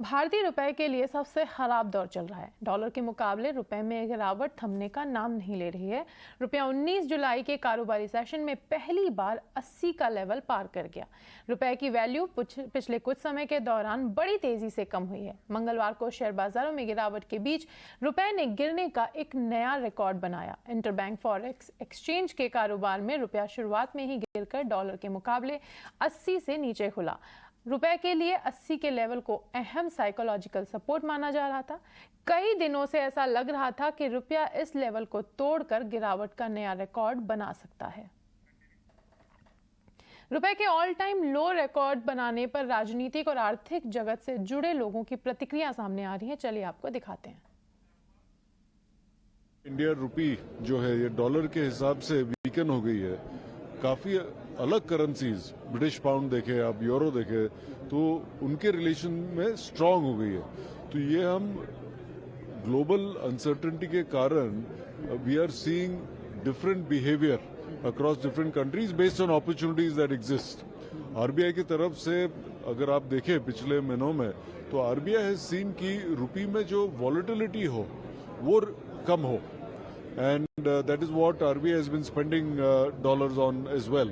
भारतीय रुपए के लिए सबसे खराब दौर चल रहा है। डॉलर के मुकाबले रुपए में गिरावट थमने का नाम नहीं ले रही है। रुपया 19 जुलाई के कारोबारी सेशन में पहली बार 80 का लेवल पार कर गया। रुपए की वैल्यू पिछले कुछ समय के दौरान बड़ी तेजी से कम हुई है। मंगलवार को शेयर बाजारों में गिरावट के बीच रुपए ने गिरने का एक नया रिकॉर्ड बनाया। इंटरबैंक फॉरेक्स एक्सचेंज के कारोबार में रुपया शुरुआत में ही गिरकर डॉलर के मुकाबले 80 से नीचे खुला। रुपए के लिए 80 के लेवल को अहम साइकोलॉजिकल सपोर्ट माना जा रहा था। कई दिनों से ऐसा लग रहा था कि रुपया इस लेवल को तोड़कर गिरावट का नया रिकॉर्ड बना सकता है। रुपए के ऑल टाइम लो रिकॉर्ड बनाने पर राजनीतिक और आर्थिक जगत से जुड़े लोगों की प्रतिक्रिया सामने आ रही है। चलिए आपको दिखाते हैं। इंडिया रुपी जो है ये डॉलर के हिसाब से वीकन हो गई है। काफी अलग करेंसीज, ब्रिटिश पाउंड देखें आप, यूरो देखें, तो उनके रिलेशन में स्ट्रांग हो गई है। तो ये हम ग्लोबल अनसर्टेनिटी के कारण we are seeing different behaviour across different countries based on opportunities that exist. RBI की तरफ से अगर आप देखें पिछले महीनों में, तो आरबीआई हैज सीन की रुपी में जो वॉलेटिलिटी हो वो कम हो, and that is what RBI has been spending dollars on as well.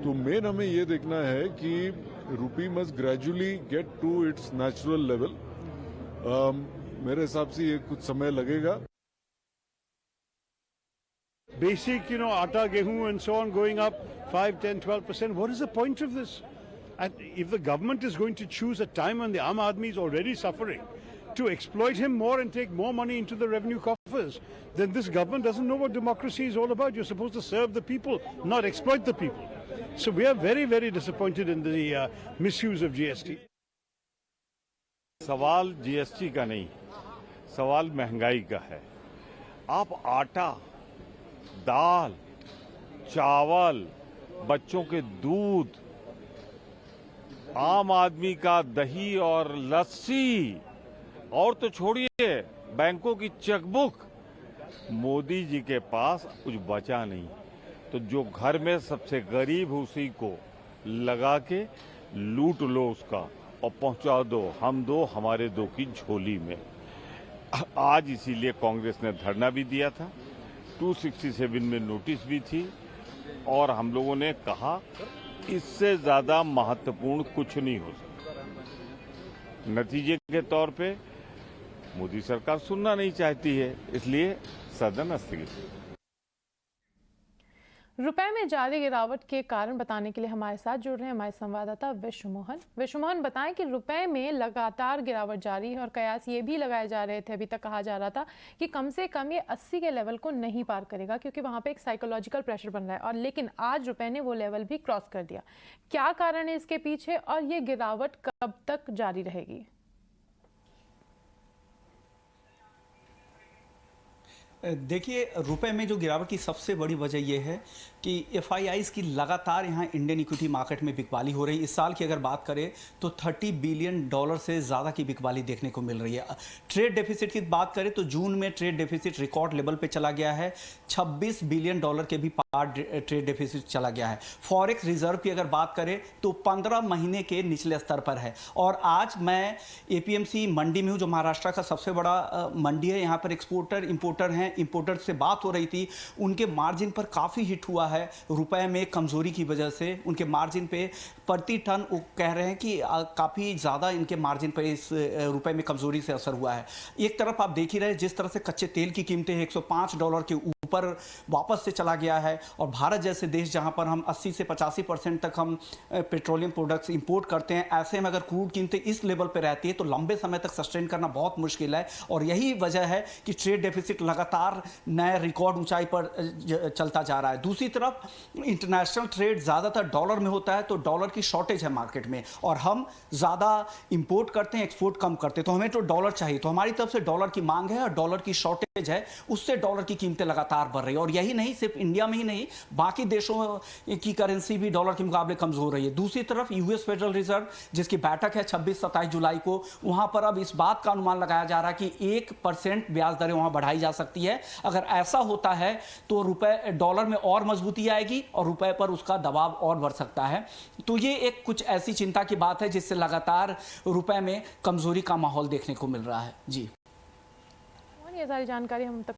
तो मेन हमें ये देखना है कि rupee must gradually get to its natural level. मेरे हिसाब से ये कुछ समय लगेगा। Basic, atta, gehu and so on going up 5, 10, 12%. What is the point of this? And if the government is going to choose a time when the Aam Aadmi is already suffering to exploit him more and take more money into the revenue coffers, then this government doesn't know what democracy is all about. You're supposed to serve the people, not exploit the people. So we are very, very disappointed in the misuse of GST. सवाल GST का नहीं, सवाल महंगाई का है। आप आटा, दाल, चावल, बच्चों के दूध, आम आदमी का दही और लस्सी, और तो छोड़िए बैंकों की चेकबुक, मोदी जी के पास कुछ बचा नहीं। तो जो घर में सबसे गरीब उसी को लगा के लूट लो उसका और पहुंचा दो हम दो हमारे दो की झोली में। आज इसीलिए कांग्रेस ने धरना भी दिया था, 267 में नोटिस भी थी, और हम लोगों ने कहा इससे ज्यादा महत्वपूर्ण कुछ नहीं हो सकता। नतीजे के तौर पे मोदी सरकार सुनना नहीं चाहती है, इसलिए सदन स्थगित। रुपए में जारी गिरावट के कारण बताने के लिए हमारे साथ जुड़ रहे हैं हमारे संवाददाता विश्व मोहन, बताएं कि रुपए में लगातार गिरावट जारी है और कयास ये भी लगाए जा रहे थे, अभी तक कहा जा रहा था कि कम से कम ये 80 के लेवल को नहीं पार करेगा क्योंकि वहां पे एक साइकोलॉजिकल प्रेशर बन रहा है, और लेकिन आज रुपए ने वो लेवल भी क्रॉस कर दिया। क्या कारण है इसके पीछे और ये गिरावट कब तक जारी रहेगी? देखिए, रुपए में जो गिरावट की सबसे बड़ी वजह यह है कि एफआईआईज की लगातार यहाँ इंडियन इक्विटी मार्केट में बिकवाली हो रही है। इस साल की अगर बात करें तो $30 बिलियन से ज़्यादा की बिकवाली देखने को मिल रही है। ट्रेड डेफिसिट की बात करें तो जून में ट्रेड डेफिसिट रिकॉर्ड लेवल पे चला गया है, $26 बिलियन के भी पार ट्रेड डेफिसिट चला गया है। फॉरेक्स रिजर्व की अगर बात करें तो 15 महीने के निचले स्तर पर है। और आज मैं एपीएमसी मंडी में हूँ, जो महाराष्ट्र का सबसे बड़ा मंडी है। यहाँ पर एक्सपोर्टर इंपोर्टर हैं, इंपोर्टर से बात हो रही थी, उनके मार्जिन पर काफ़ी हिट हुआ है रुपए में कमजोरी की वजह से। उनके मार्जिन पे प्रति टन वो कह रहे हैं कि काफ़ी ज़्यादा इनके मार्जिन पे इस रुपए में कमजोरी से असर हुआ है। एक तरफ आप देख ही रहे जिस तरह से कच्चे तेल की कीमतें $105 के ऊपर वापस से चला गया है, और भारत जैसे देश जहां पर हम 80 से 85% तक हम पेट्रोलियम प्रोडक्ट्स इंपोर्ट करते हैं, ऐसे में अगर क्रूड कीमतें इस लेवल पर रहती है तो लंबे समय तक सस्टेन करना बहुत मुश्किल है। और यही वजह है कि ट्रेड डेफिसिट लगातार नए रिकॉर्ड ऊंचाई पर चलता जा रहा है। दूसरी तरफ इंटरनेशनल ट्रेड ज़्यादातर डॉलर में होता है, तो डॉलर की शॉर्टेज है मार्केट में, और हम ज़्यादा इंपोर्ट करते हैं, एक्सपोर्ट कम करते हैं, तो हमें तो डॉलर चाहिए। तो हमारी तरफ से डॉलर की मांग है और डॉलर की शॉर्टेज लिंकेज है, उससे डॉलर की कीमतें लगातार बढ़ रही है। और यही नहीं, सिर्फ इंडिया में ही नहीं, बाकी देशों की करेंसी भी डॉलर के मुकाबले कमजोर हो रही है। दूसरी तरफ यूएस फेडरल रिजर्व, जिसकी बैठक है 26-27 जुलाई को, वहां पर अब इस बात का अनुमान लगाया जा रहा है कि 1% ब्याज दरें वहां बढ़ाई जा सकती है। अगर ऐसा होता है तो रुपए डॉलर में और मजबूती आएगी और रुपए पर उसका दबाव और बढ़ सकता है। तो ये एक कुछ ऐसी चिंता की बात है जिससे लगातार रुपए में कमजोरी का माहौल देखने को मिल रहा है। जी, और ये सारी जानकारी हम तक